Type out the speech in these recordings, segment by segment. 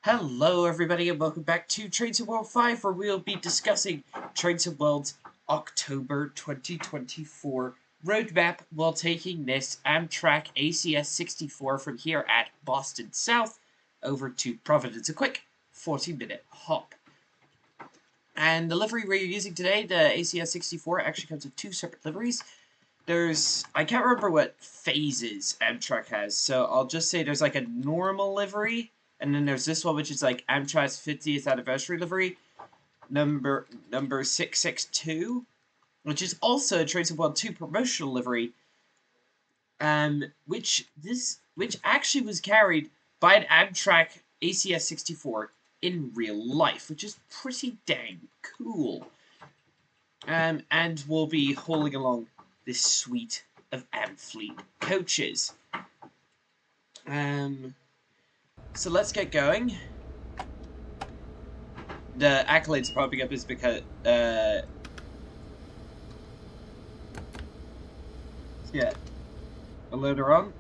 Hello everybody and welcome back to Trains of World 5 where we'll be discussing Trains of World's October 2024 roadmap while taking this Amtrak ACS-64 from here at Boston South over to Providence. A quick 40-minute hop. And the livery we're using today, the ACS-64, actually comes with two separate liveries. I can't remember what phases Amtrak has, so I'll just say there's like a normal livery, and then there's this one, which is like Amtrak's 50th anniversary livery, number 662, which is also a Trains of World 2 promotional livery, which actually was carried by an Amtrak ACS-64 in real life, which is pretty dang cool. And we'll be hauling along this suite of Amfleet coaches. So let's get going. The accolades are popping up is because yeah, a loader on.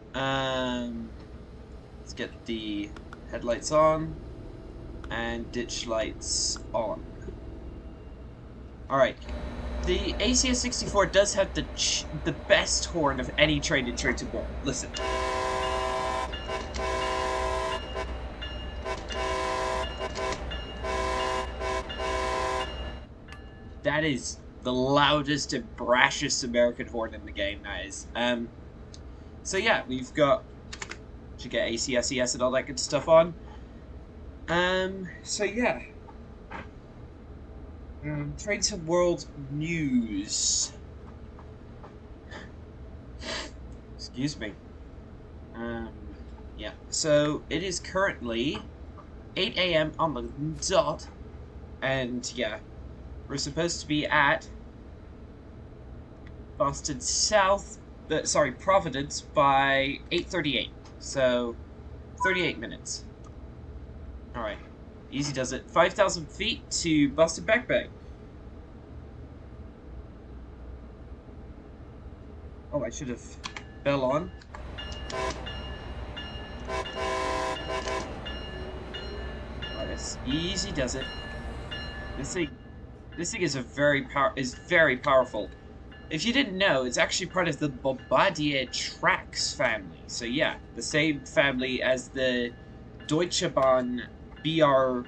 Let's get the headlights on and ditch lights on. Alright, the ACS-64 does have the best horn of any train in Trains of World. Listen. That is the loudest and brashest American horn in the game, that is. So yeah, we've got to get ACS and all that good stuff on. So yeah. Trains of World news. Excuse me. Yeah. So it is currently 8 a.m. on the dot, and yeah, we're supposed to be at Boston South, Providence by 8:38. So 38 minutes. All right. Easy does it. 5,000 feet to Boston Back Bay. Oh, I should have bell on. Oh, this easy does it. This thing is very powerful. If you didn't know, it's actually part of the Bombardier Trax family. So yeah, the same family as the Deutsche Bahn BR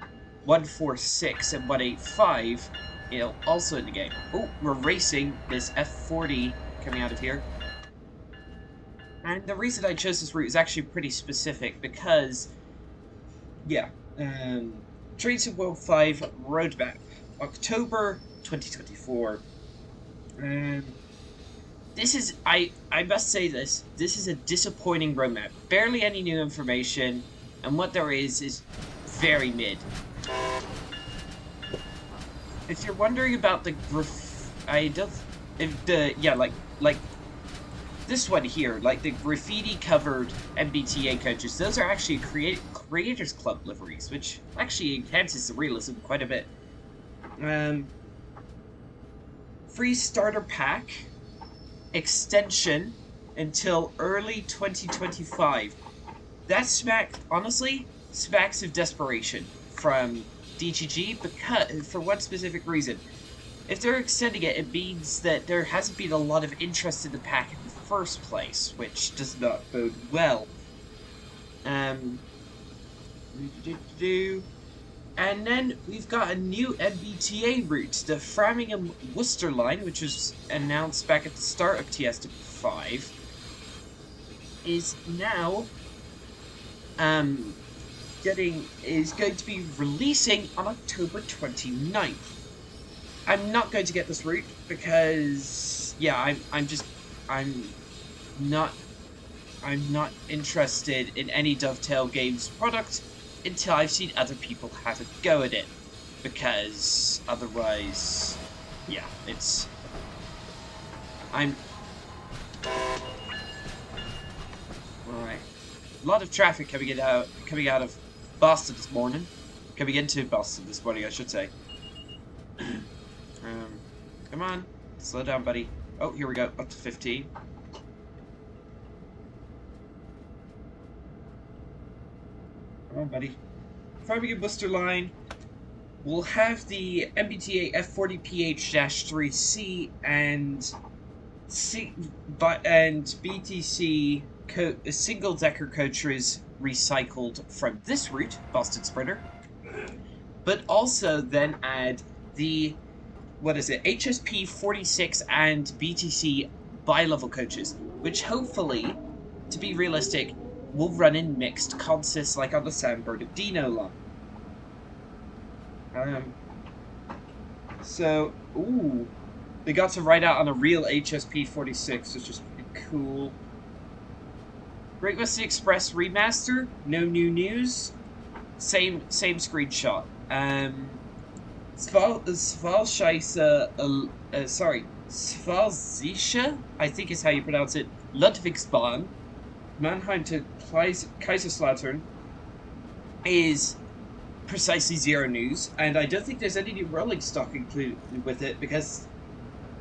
146 and 185, also in the game. Oh, we're racing this F40 coming out of here. And the reason I chose this route is actually pretty specific because, yeah, Trains of World 5 roadmap, October 2024. This is, I must say this is a disappointing roadmap. Barely any new information, and what there is very mid. If you're wondering about the like this one here, like the graffiti covered MBTA coaches, those are actually Creators Club liveries, which actually enhances the realism quite a bit. Free starter pack extension until early 2025. That honestly smacks of desperation from DGG, because for one specific reason. If they're extending it, it means that there hasn't been a lot of interest in the pack in the first place, which does not bode well. And then we've got a new MBTA route, the Framingham-Worcester line, which was announced back at the start of TS5, is now is going to be releasing on October 29th. I'm not going to get this route because, yeah, I'm not interested in any Dovetail Games product until I've seen other people have a go at it, because otherwise, yeah, alright. A lot of traffic coming out of Boston this morning. Coming into Boston this morning, I should say. Come on, slow down, buddy. Oh, here we go, up to 15. Come on, buddy. Birmingham Worcester line will have the MBTA F40PH-3C and BTC single-decker coaches recycled from this route, Boston Sprinter, but also then add the, HSP 46 and BTC bi-level coaches, which hopefully, to be realistic, will run in mixed consists like on the San Bernardino line. They got to ride out on a real HSP 46, which is pretty cool. Great Western Express remaster, no new news. Same screenshot. Svalzisha, I think is how you pronounce it. Ludwigsbahn, Mannheim to Kaiserslautern, is precisely zero news, and I don't think there's any new rolling stock included with it because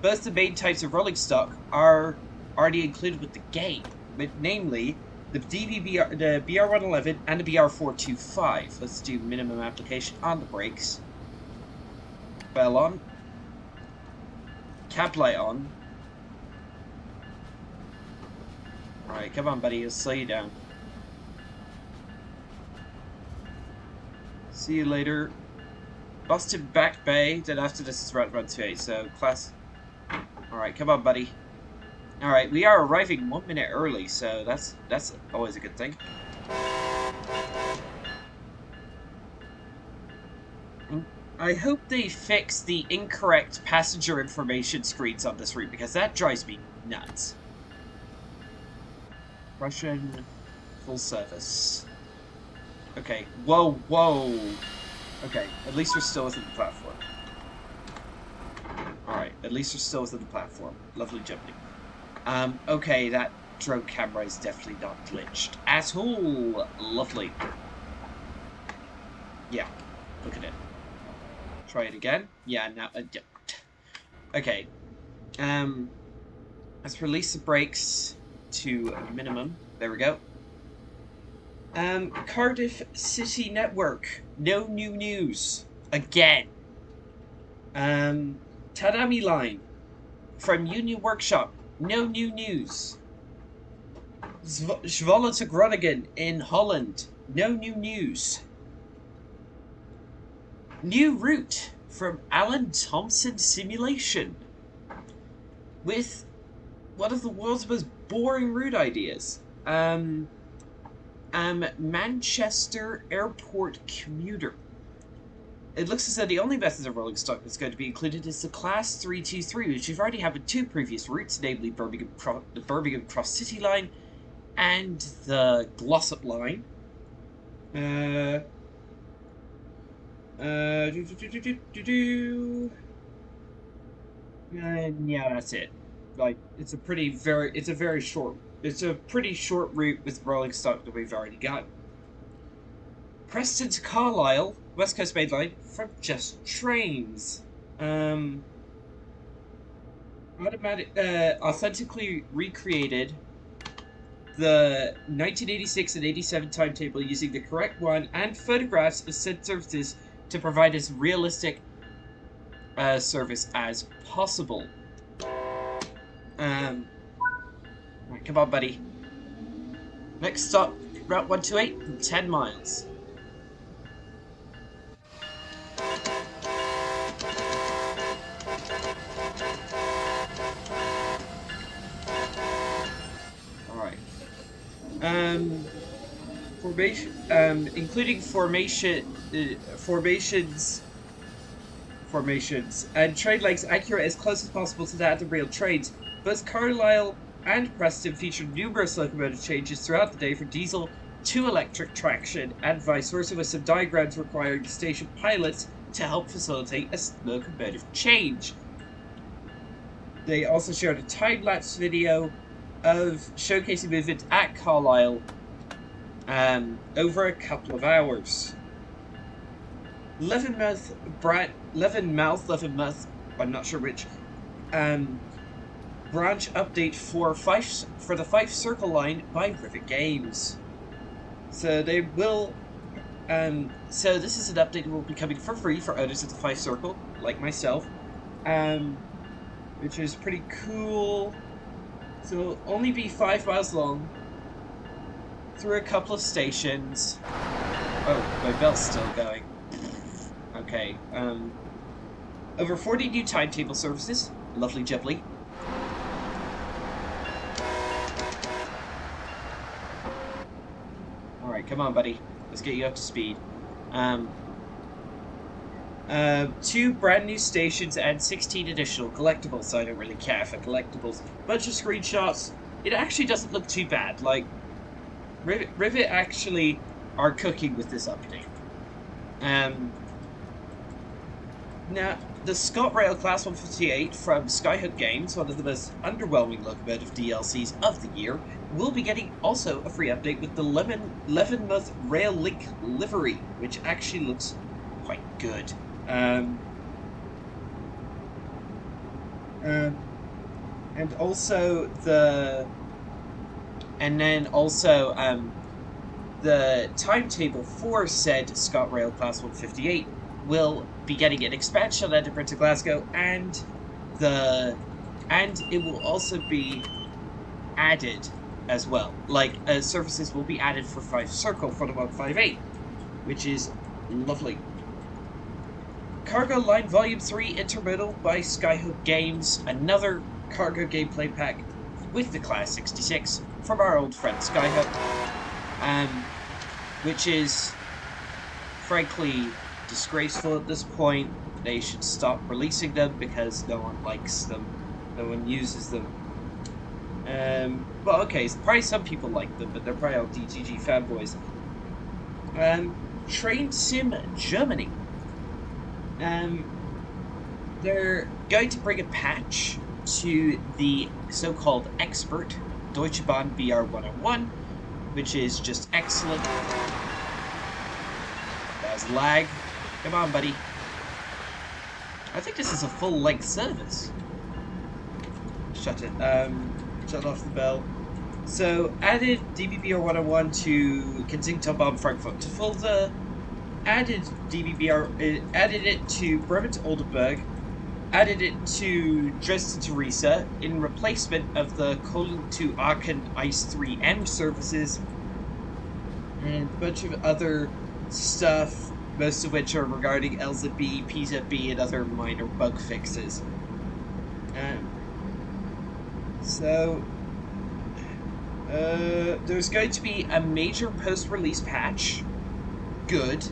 both the main types of rolling stock are already included with the game, but namely the the BR111 and the BR425. Let's do minimum application on the brakes. Bell on. Cab light on. Alright, come on, buddy. I'll slow you down. See you later. Boston Back Bay. Then after this is Route 2A. So, class. Alright, come on, buddy. Alright, we are arriving 1 minute early, so that's always a good thing. I hope they fix the incorrect passenger information screens on this route, because that drives me nuts. Russian full service. Okay, whoa. Okay, at least we're still within the platform. Alright, at least we're still within the platform. Lovely jumping. Okay, that drone camera is definitely not glitched at all. Lovely. Yeah, look at it. Try it again. Yeah, now. Okay. Let's release the brakes to a minimum. There we go. Cardiff City Network. No new news. Again. Tadami Line. From Union Workshop. No new news. Zwolle to Groningen in Holland. No new news. New route from Alan Thompson Simulation. With one of the world's most boring route ideas. Manchester Airport Commuter. It looks as though the only method of rolling stock that's going to be included is the Class 323, which we've already had with two previous routes, namely the Birmingham Cross City line and the Glossop line. And yeah, that's it. Like, it's a pretty short route with rolling stock that we've already got. Preston to Carlisle, West Coast Main Line, from Just Trains. Authentically recreated the 1986 and 87 timetable using the correct one and photographs of said services to provide as realistic service as possible. Right, come on, buddy. Next stop, Route 128, 10 miles. Formation, including formations, and train lengths accurate as close as possible to that of the real trains. Both Carlisle and Preston featured numerous locomotive changes throughout the day from diesel to electric traction and vice versa, with some diagrams requiring the station pilots to help facilitate a locomotive change. They also shared a time-lapse video of showcasing movement at Carlisle over a couple of hours. Leavenmouth, I'm not sure which, branch update for the Fife Circle line by Rivet Games. So they will So this is an update that will be coming for free for owners of the 5 Circle, like myself, which is pretty cool. So it'll only be 5 miles long, through a couple of stations. Oh, my bell's still going. Okay, over 40 new timetable services. Lovely jubbly. Alright, come on, buddy. Let's get you up to speed. 2 brand new stations and 16 additional collectibles, so I don't really care for collectibles. Bunch of screenshots. It actually doesn't look too bad. Like, Rivet actually are cooking with this update. Now, the ScotRail Class 158 from Skyhook Games, one of the most underwhelming locomotive DLCs of the year, will be getting also a free update with the Leavenworth Rail Link livery, which actually looks quite good. And also the timetable for said ScotRail Class 158 will be getting an expansion at Edinburgh to Glasgow, and it will also be added as well. Like, services will be added for 5 Circle for the 158, which is lovely. Cargo Line Volume 3 Intermodal by Skyhook Games, another cargo gameplay pack with the Class 66 from our old friend Skyhook, which is frankly disgraceful at this point. They should stop releasing them because no one likes them, no one uses them. Well, okay, probably some people like them, but they're probably all DTG fanboys. Train Sim Germany. They're going to bring a patch to the so-called expert Deutsche Bahn BR101, which is just excellent. That's lag. Come on, buddy. I think this is a full-length service. Shut it. Shut off the bell. So, added DBBR 101 to Kensington Frankfurt to Fulda. Added added it to Bremen to Oldenburg. Added it to Dresden to Riesa in replacement of the Cologne to Aachen ICE 3M services. And a bunch of other stuff, most of which are regarding LZB, PZB, and other minor bug fixes. There's going to be a major post-release patch. Good.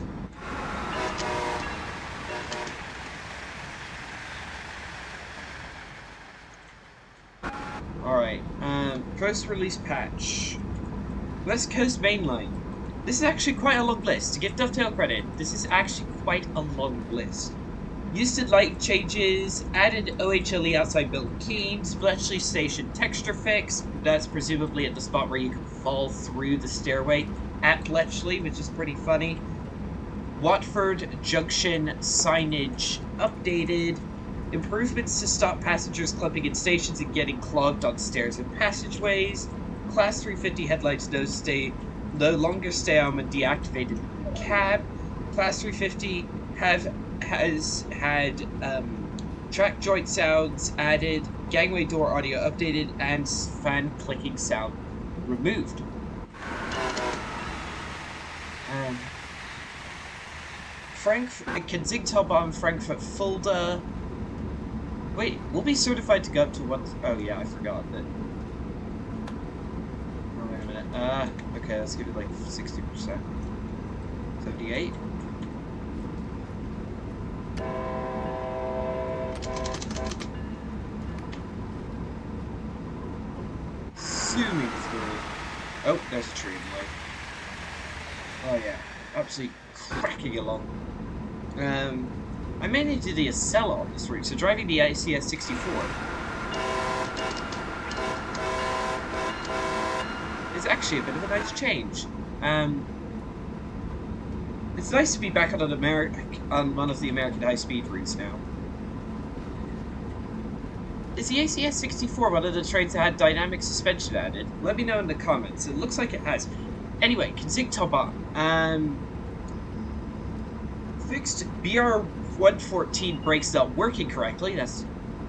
Alright, post-release patch. West Coast Mainline. This is actually quite a long list. To give Dovetail credit, this is actually quite a long list. Euston Light changes, added OHLE outside Milton Keynes, Bletchley Station texture fix. That's presumably at the spot where you can fall through the stairway at Bletchley, which is pretty funny. Watford Junction signage updated. Improvements to stop passengers clumping in stations and getting clogged on stairs and passageways. Class 350 headlights no longer stay on when deactivated cab. Class 350 has had track joint sounds added, gangway door audio updated, and fan clicking sound removed. Kensington Frankfurt Fulda. Wait, we'll be certified to go up to what? Oh yeah, I forgot that. Oh, wait a minute. Okay, let's give it like 60%. 78. Assuming it's good. Oh, there's a tree in the way. Oh yeah, absolutely cracking along. I may need to do a sell on this route, so driving the ACS-64 is actually a bit of a nice change. It's nice to be back on one of the American high-speed routes now. Is the ACS-64 one of the trains that had dynamic suspension added? Let me know in the comments. It looks like it has. Anyway, Kensington. Fixed BR-114 brakes not working correctly. That's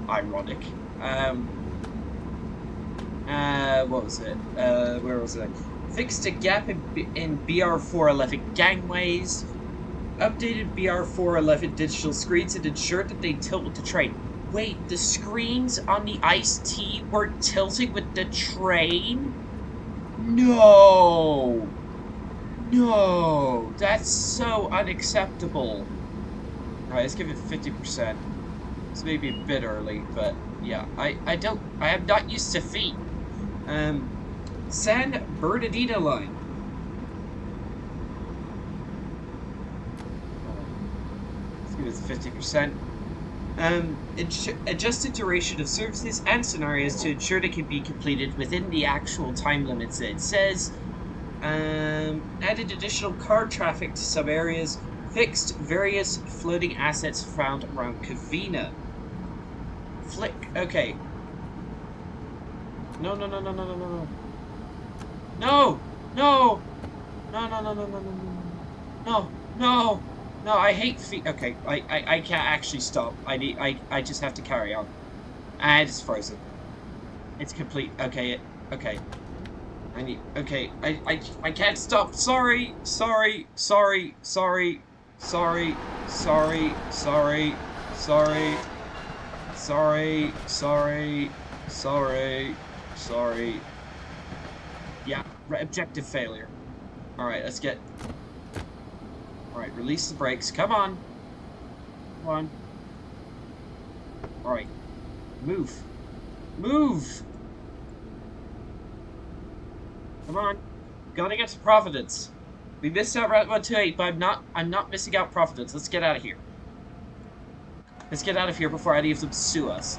ironic. What was it? Where was it? Fixed a gap in BR-411 gangways. Updated BR-411 digital screens and ensured that they tilt with the train. Wait, the screens on the Ice-T were tilting with the train? No! No! That's so unacceptable. Alright, let's give it 50%. It's maybe a bit early, but yeah, I am not used to feet. San Bernardino line. Let's give it 50%. Adjusted duration of services and scenarios to ensure they can be completed within the actual time limits. It says, added additional car traffic to some areas, fixed various floating assets found around Covina. Flick, okay. No. No, I hate feet. Okay, I can't actually stop. I just have to carry on. And it's frozen. It's complete. Okay, okay. I can't stop. Sorry. Yeah, objective failure. Alright, let's get... Alright, release the brakes. Come on. Come on. Alright. Move. Move! Come on. Gotta get to Providence. We missed out Route 128, but I'm not missing out Providence. Let's get out of here. Let's get out of here before any of them sue us.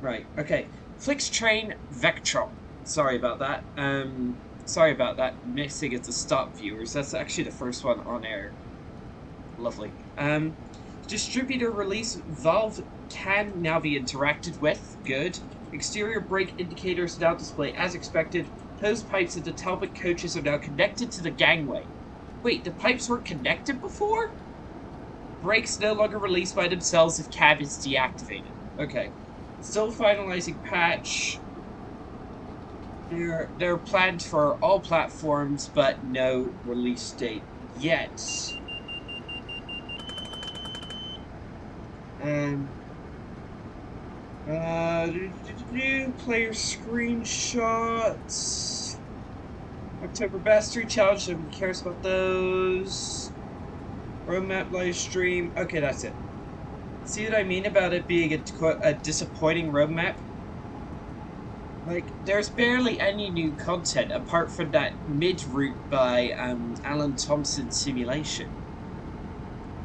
Right, okay. Flix train Vectron. Sorry about that. Sorry about that. Missing at the stop, viewers. That's actually the first one on air. Lovely. Distributor release valve can now be interacted with. Good. Exterior brake indicators now display as expected. Hose pipes at the Talbot coaches are now connected to the gangway. Wait, the pipes weren't connected before? Brakes no longer release by themselves if cab is deactivated. Okay. Still finalizing patch. They're planned for all platforms, but no release date yet. New player screenshots. October Bastard Challenge, nobody cares about those. Roadmap live stream. Okay, that's it. See what I mean about it being a disappointing roadmap? Like, there's barely any new content apart from that mid-route by Alan Thompson's simulation.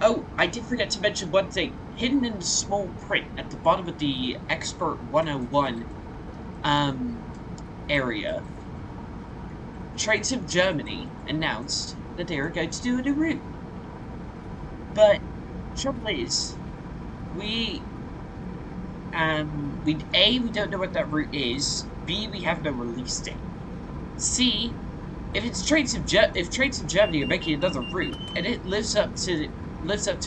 Oh, I did forget to mention one thing. Hidden in the small print at the bottom of the Expert 101 area, Trains of Germany announced that they are going to do a new route. But trouble is, we don't know what that route is. B, we have no release date. C, if Trains of Germany are making another route and it lives up to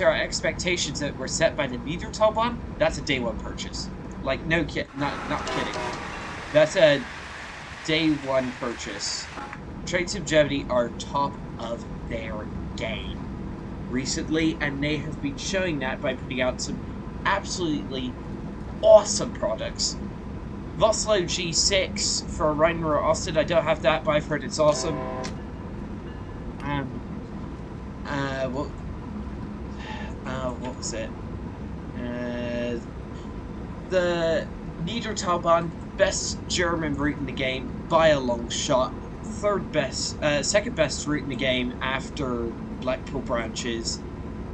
our expectations that were set by the Niedertalbahn, that's a day one purchase. Like, no kid, not kidding. That's a day one purchase. Trains of Germany are top of their game recently, and they have been showing that by putting out some absolutely awesome products. Voslo G6 for Rheinruhr Austin. I don't have that, but I've heard it's awesome. What was it? The Niedertalbahn, best German route in the game by a long shot. Second best route in the game after Blackpool branches.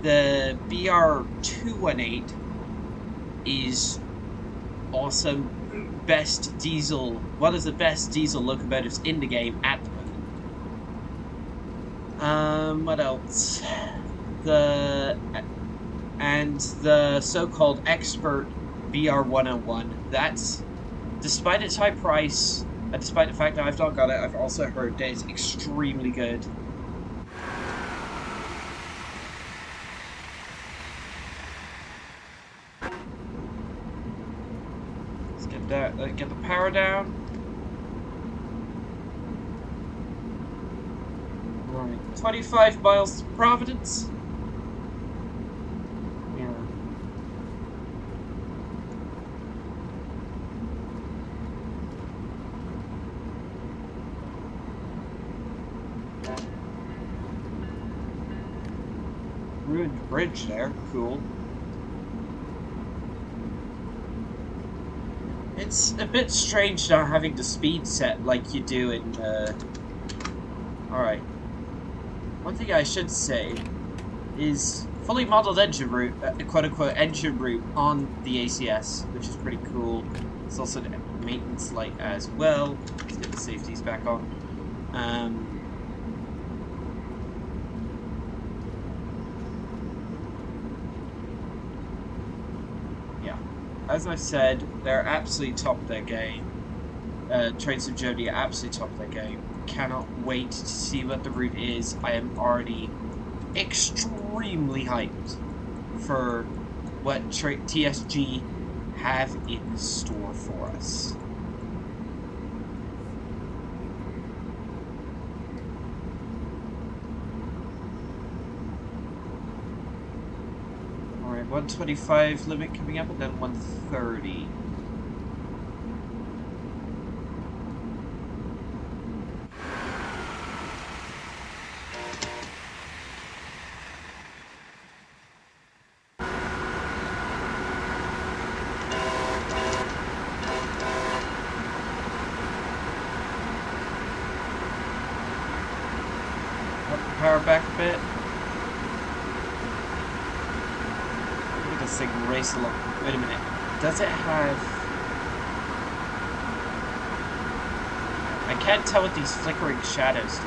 The BR-218 is awesome. One of the best diesel locomotives in the game at the moment. What else? The so-called Expert BR-101. That's, despite its high price, and despite the fact that I've not got it, I've also heard that it's extremely good. Get the power down. Right. 25 miles to Providence. Yeah. Ruined bridge there. Cool. It's a bit strange not having the speed set like you do in, Alright. One thing I should say is fully modeled engine route, quote-unquote engine route on the ACS, which is pretty cool. It's also the maintenance light as well. Let's get the safeties back on. Yeah. As I said, they're absolutely top of their game. Trains of Jody are absolutely top of their game. Cannot wait to see what the route is. I am already extremely hyped for what TSG have in store for us. Alright, 125 limit coming up, and then 130. Power back a bit. Look at this thing race along. Wait a minute. Does it have... I can't tell what these flickering shadows do.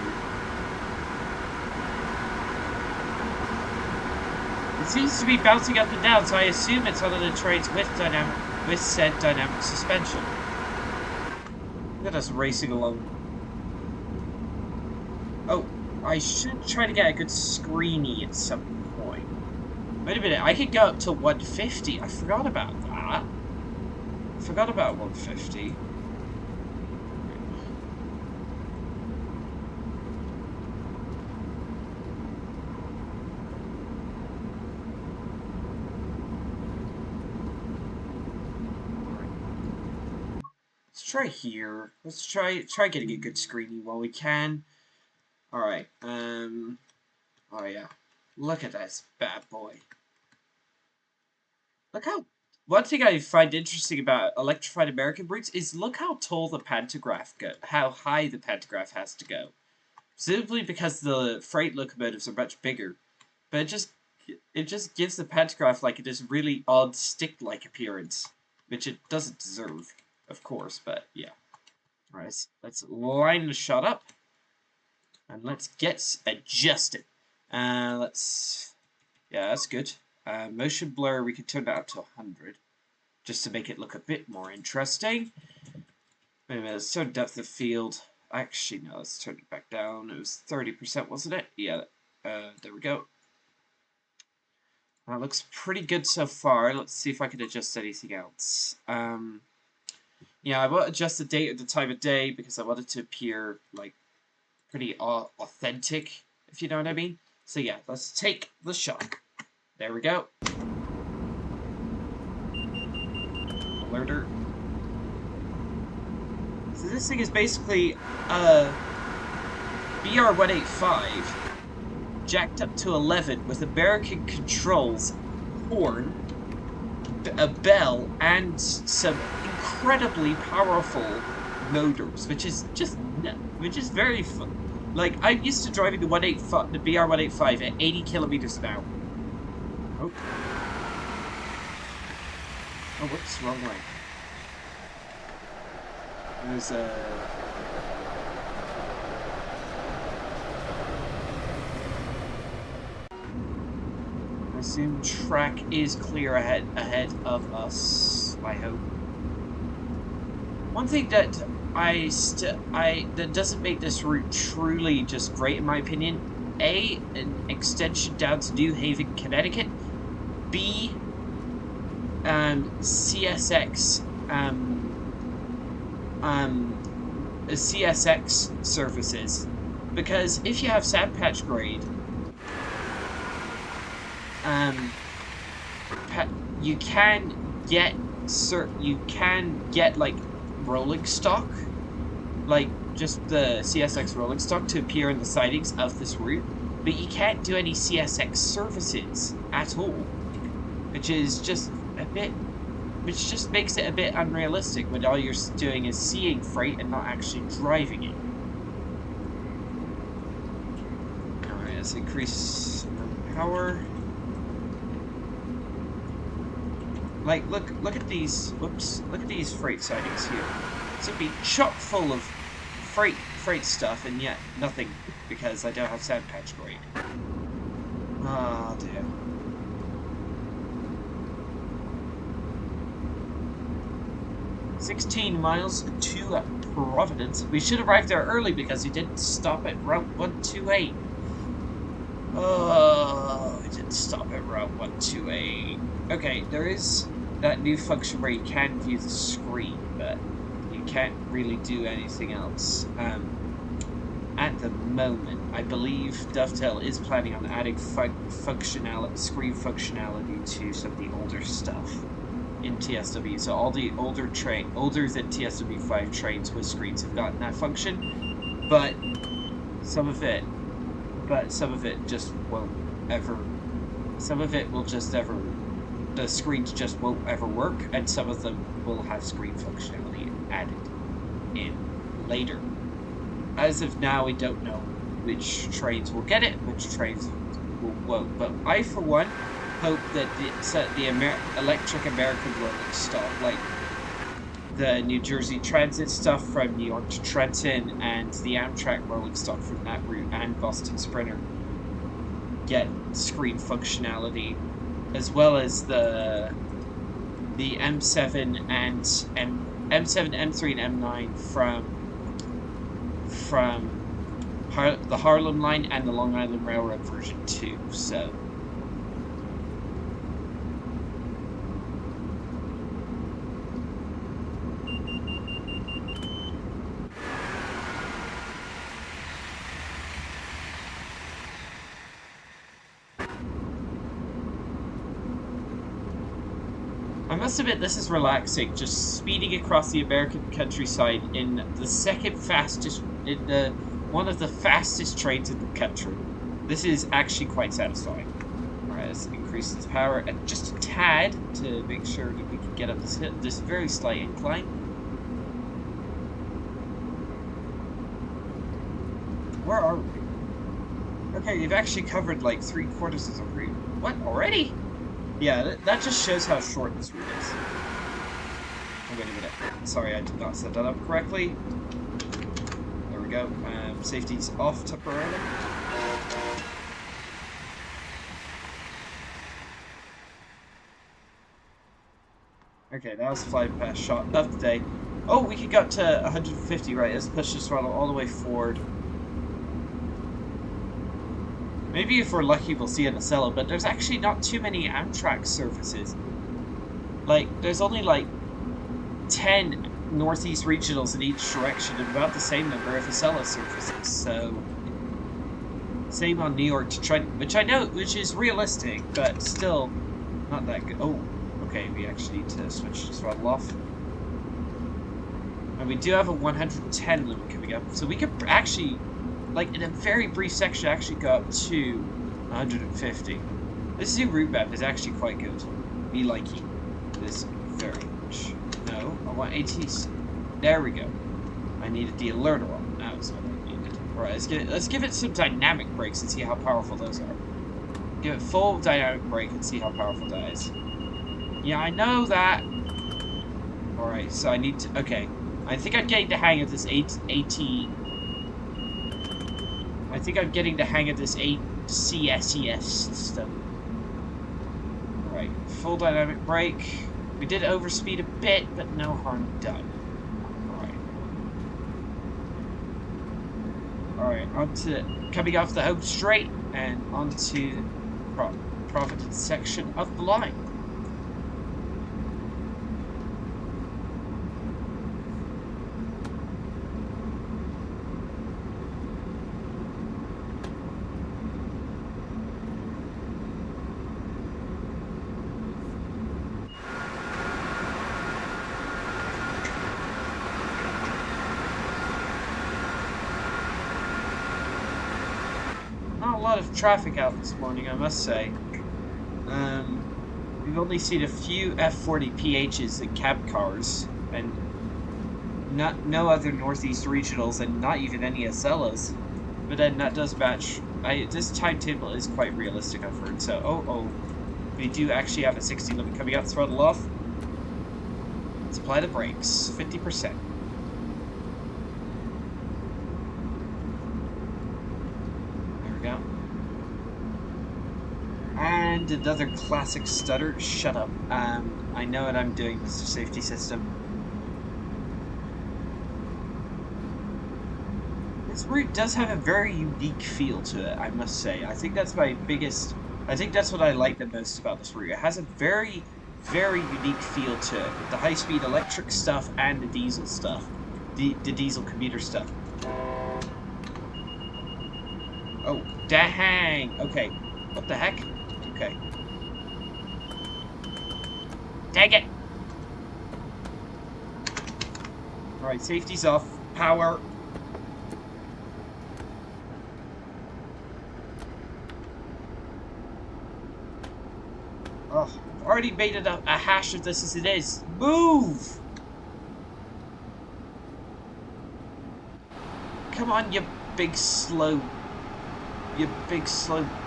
It seems to be bouncing up and down, so I assume it's one of the trains with said dynamic suspension. Look at us racing along. Oh. I should try to get a good screeny at some point. Wait a minute, I could go up to 150. I forgot about that. I forgot about 150. Let's try here. Let's try getting a good screeny while we can. Alright, oh yeah. Look at this bad boy. Look how... One thing I find interesting about electrified American routes is look how tall the pantograph goes, how high the pantograph has to go. Simply because the freight locomotives are much bigger. But it just gives the pantograph like this really odd stick-like appearance. Which it doesn't deserve, of course, but yeah. Alright, let's line the shot up. And let's get adjusted. Yeah, that's good. Motion blur, we can turn that up to 100. Just to make it look a bit more interesting. Wait a minute, let's turn depth of field. Actually, no, let's turn it back down. It was 30%, wasn't it? Yeah, there we go. That looks pretty good so far. Let's see if I can adjust anything else. Yeah, I want to adjust the date and the time of day because I want it to appear, like, pretty authentic, if you know what I mean. So yeah, let's take the shot. There we go. Alerter. So this thing is basically BR-185 jacked up to 11 with American controls, horn, a bell, and some incredibly powerful motors, which is very fun. Like, I'm used to driving the BR-185 at 80 kilometers an hour. Oh. Oh, whoops, wrong way. There's a... I assume track is clear ahead of us, I hope. One thing that that doesn't make this route truly just great in my opinion. A, an extension down to New Haven, Connecticut. B, CSX CSX services, because if you have sandpatch grade, you can get like rolling stock, like just the CSX rolling stock to appear in the sidings of this route, but you can't do any CSX services at all, which just makes it a bit unrealistic when all you're doing is seeing freight and not actually driving it. Alright, let's increase power. Like, look at these, whoops, look at these freight sidings here. This would be chock full of freight stuff, and yet nothing, because I don't have sandpatch grade. Ah, dear. "16 miles to Providence. We should arrive there early because we didn't stop at Route 128. Oh, we didn't stop at Route 128. Okay, there is that new function where you can view the screen, but you can't really do anything else. At the moment, I believe Dovetail is planning on adding screen functionality to some of the older stuff in TSW. So all the older than TSW 5 trains with screens have gotten that function, but some of it just won't ever. Some of it will just ever. The screens just won't ever work, and some of them will have screen functionality added in later. As of now, we don't know which trains will get it, which trains won't. But I, for one, hope that the electric American rolling stock, like the New Jersey Transit stuff from New York to Trenton, and the Amtrak rolling stock from that route, and Boston Sprinter, get screen functionality, as well as the M7 and M7, M3, and M9 from the Harlem Line and the Long Island Railroad version 2. So I must admit, this is relaxing, just speeding across the American countryside in the one of the fastest trains in the country. This is actually quite satisfying. Alright, let's increase its power and just a tad to make sure that we can get up this very slight incline. Where are we? Okay, you've actually covered like 3/4 of the route. What, already? Yeah, that just shows how short this route is. Oh, wait a minute. Sorry, I did not set that up correctly. There we go. Safety's off temporarily. Okay, that was the fly past shot of the day. Oh, we could go up to 150, right? Let's push this throttle all the way forward. Maybe if we're lucky we'll see an Acela, but there's actually not too many Amtrak services. Like, there's only like 10 Northeast regionals in each direction and about the same number of Acela services, so same on New York to Trenton, which is realistic, but still not that good. Oh, okay, we actually need to switch the throttle off. And we do have a 110 limit coming up, so we could actually, like, in a very brief section, actually go up to 150. This new route map is actually quite good. Me liking this very much. No, I want ATs. There we go. I needed the alerter one. That was what I needed. Alright, let's give it some dynamic brakes and see how powerful those are. Give it full dynamic brake and see how powerful that is. Yeah, I know that. Alright, so I need to... Okay. I think I'm getting the hang of this I think I'm getting the hang of this ACS-64 system. Alright, full dynamic brake. We did overspeed a bit, but no harm done. Alright, onto coming off the home straight and onto the Providence section of the line. lot of traffic out this morning, I must say. We've only seen a few F40PHs and cab cars, and no other Northeast regionals, and not even any Acellas. But then that does match. This timetable is quite realistic, I've heard. So, we do actually have a 60 limit coming up. Throttle off. Let's apply the brakes. 50%. There we go. And another classic stutter. Shut up. I know what I'm doing, Mr. Safety System. This route does have a very unique feel to it, I must say. I think that's my biggest... I think that's what I like the most about this route. It has a very, very unique feel to it, with the high-speed electric stuff and the diesel stuff. The diesel commuter stuff. Oh, dang! Okay. What the heck? Okay. Dang it! Alright, safety's off. Power. Oh, I've already made it a hash of this as it is. Move! Come on, you big slow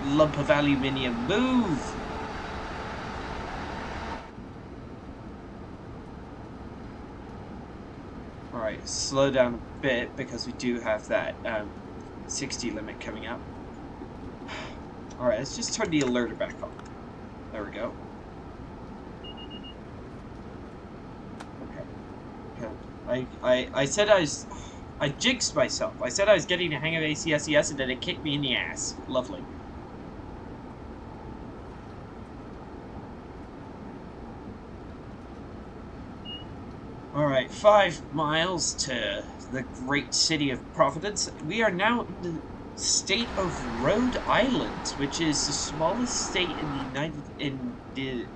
lump of aluminium. Move! Alright, slow down a bit because we do have that 60 limit coming up. Alright, let's just turn the alerter back on. There we go. Okay. I said I jinxed myself. I said I was getting the hang of ACS-64 and then it kicked me in the ass. Lovely. Alright, 5 miles to the great city of Providence. We are now in the state of Rhode Island, which is the smallest state in the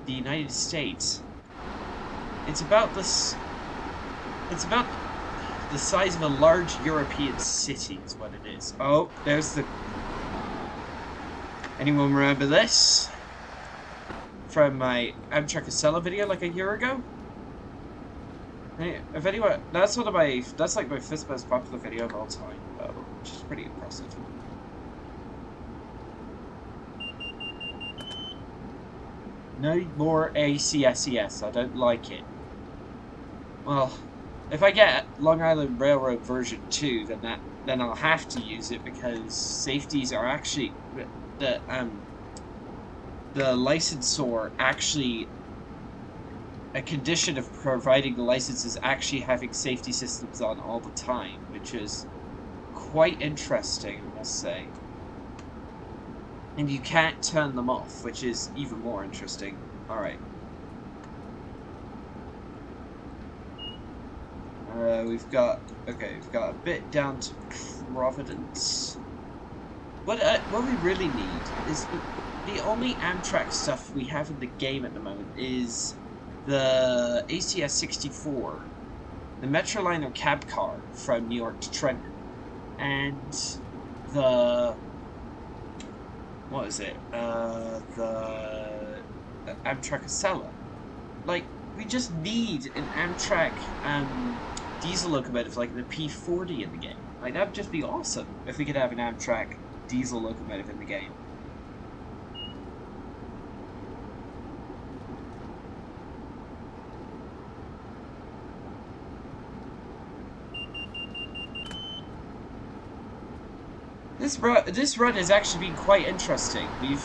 United States. It's about the size of a large European city is what it is. Oh, there's the... Anyone remember this? From my Amtrak Acela video like a year ago? Hey, if anyone... That's like my 5th most popular video of all time, though, which is pretty impressive. No more ACS-64. I don't like it. Well, if I get Long Island Railroad version 2, then I'll have to use it because safeties are actually the licensor actually a condition of providing the license is actually having safety systems on all the time, which is quite interesting, I must say. And you can't turn them off, which is even more interesting. Alright. We've got a bit down to Providence. What we really need is the only Amtrak stuff we have in the game at the moment is the ACS-64, the Metroliner cab car from New York to Trenton, and the Amtrak Acela. Like, we just need an Amtrak diesel locomotive like the P40 in the game. Like, that'd just be awesome if we could have an Amtrak diesel locomotive in the game. This run has actually been quite interesting. We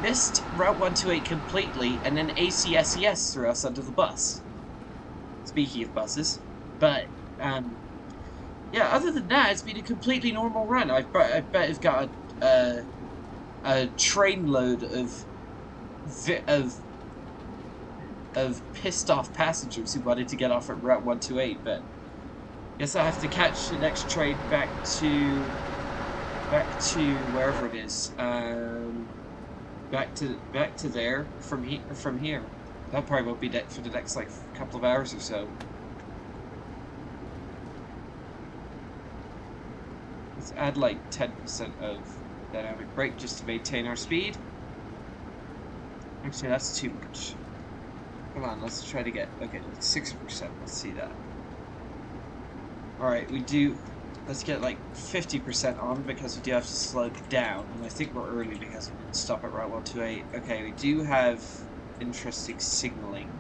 missed Route 128 completely, and then ACS threw us under the bus. Speaking of buses, but yeah. Other than that, it's been a completely normal run. I bet I've got a train load of pissed off passengers who wanted to get off at Route 128, but guess I have to catch the next train back to wherever it is. Back to there from here. That probably won't be for the next like couple of hours or so. Let's add like 10% of dynamic brake just to maintain our speed. Actually, that's too much. Come on, let's try to get, okay, 60%, let's see that. Alright, let's get like 50% on because we do have to slow down, and I think we're early because we didn't stop at Route 128. Okay, we do have interesting signaling.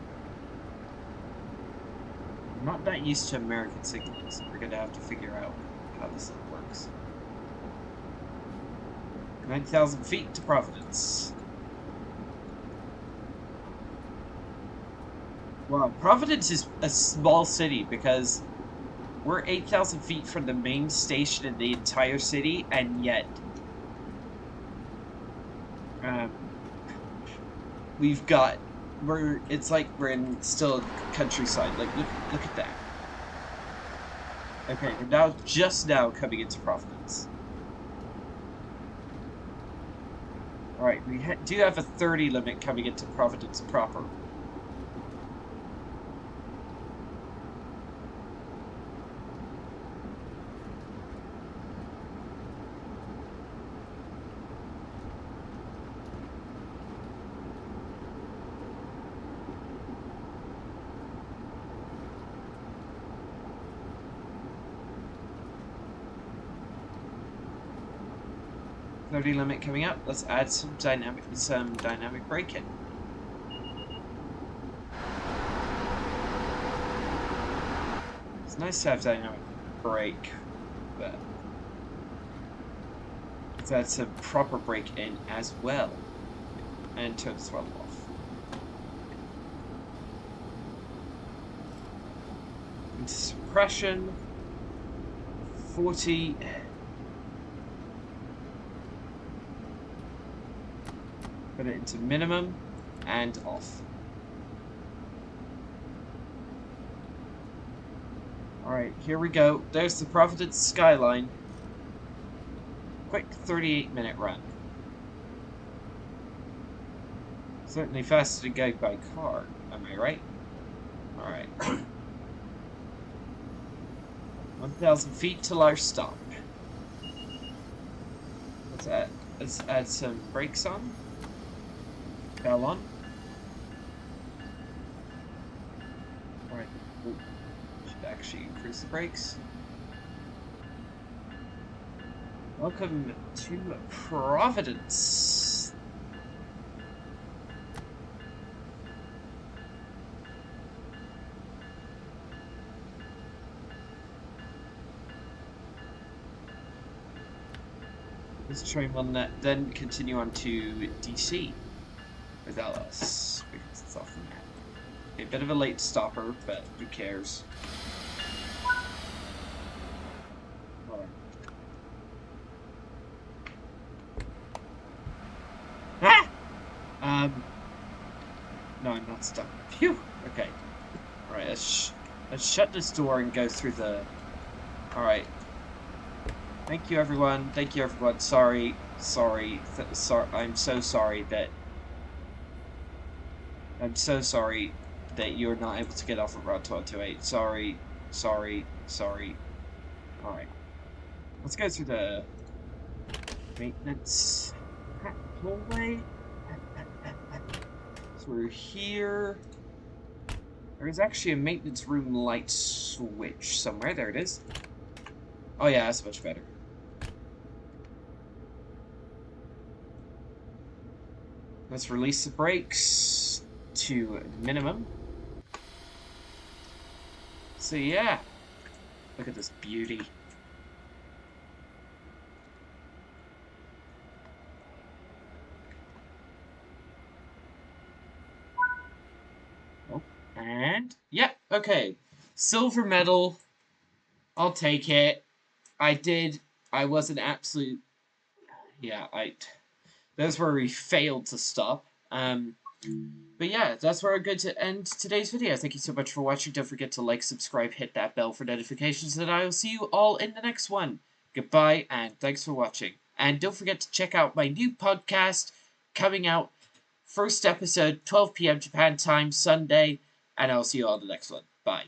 I'm not that used to American signaling, so we're gonna have to figure out how this thing works. 9,000 feet to Providence. Wow, Providence is a small city because we're 8,000 feet from the main station in the entire city, and yet it's like we're in still countryside. Like look at that. Okay, we're just now coming into Providence. Alright, we do have a 30 limit coming into Providence proper. Limit coming up. Let's add some dynamic braking. It's nice to have dynamic brake, but let's add some proper brake in as well, and turn the throttle off. Into suppression. 40. Put it into minimum and off. Alright, here we go. There's the Providence skyline. Quick 38-minute run. Certainly faster to go by car, am I right? Alright. 1,000 feet till our stop. Let's add some brakes on. Bell on. Alright, should actually increase the brakes. Welcome to Providence. This train will then continue on to DC. Without us, because it's off the map. A bit of a late stopper, but who cares? Alright. Ah! No, I'm not stuck. Phew! Okay. Alright, let's shut this door and go through the... Alright. Thank you, everyone. Thank you, everyone. Sorry. I'm so sorry that... I'm so sorry that you're not able to get off at Route 128. Sorry. Alright. Let's go through the maintenance hallway. So we're here. There is actually a maintenance room light switch somewhere. There it is. Oh yeah, that's much better. Let's release the brakes to minimum. So yeah, look at this beauty. Oh, and yeah, okay. Silver medal. I'll take it. I was an absolute... Yeah, those where we failed to stop. But yeah, that's where I'm going to end today's video. Thank you so much for watching. Don't forget to like, subscribe, hit that bell for notifications, and I will see you all in the next one. Goodbye, and thanks for watching. And don't forget to check out my new podcast coming out. First episode, 12 p.m. Japan time, Sunday, and I'll see you all in the next one. Bye.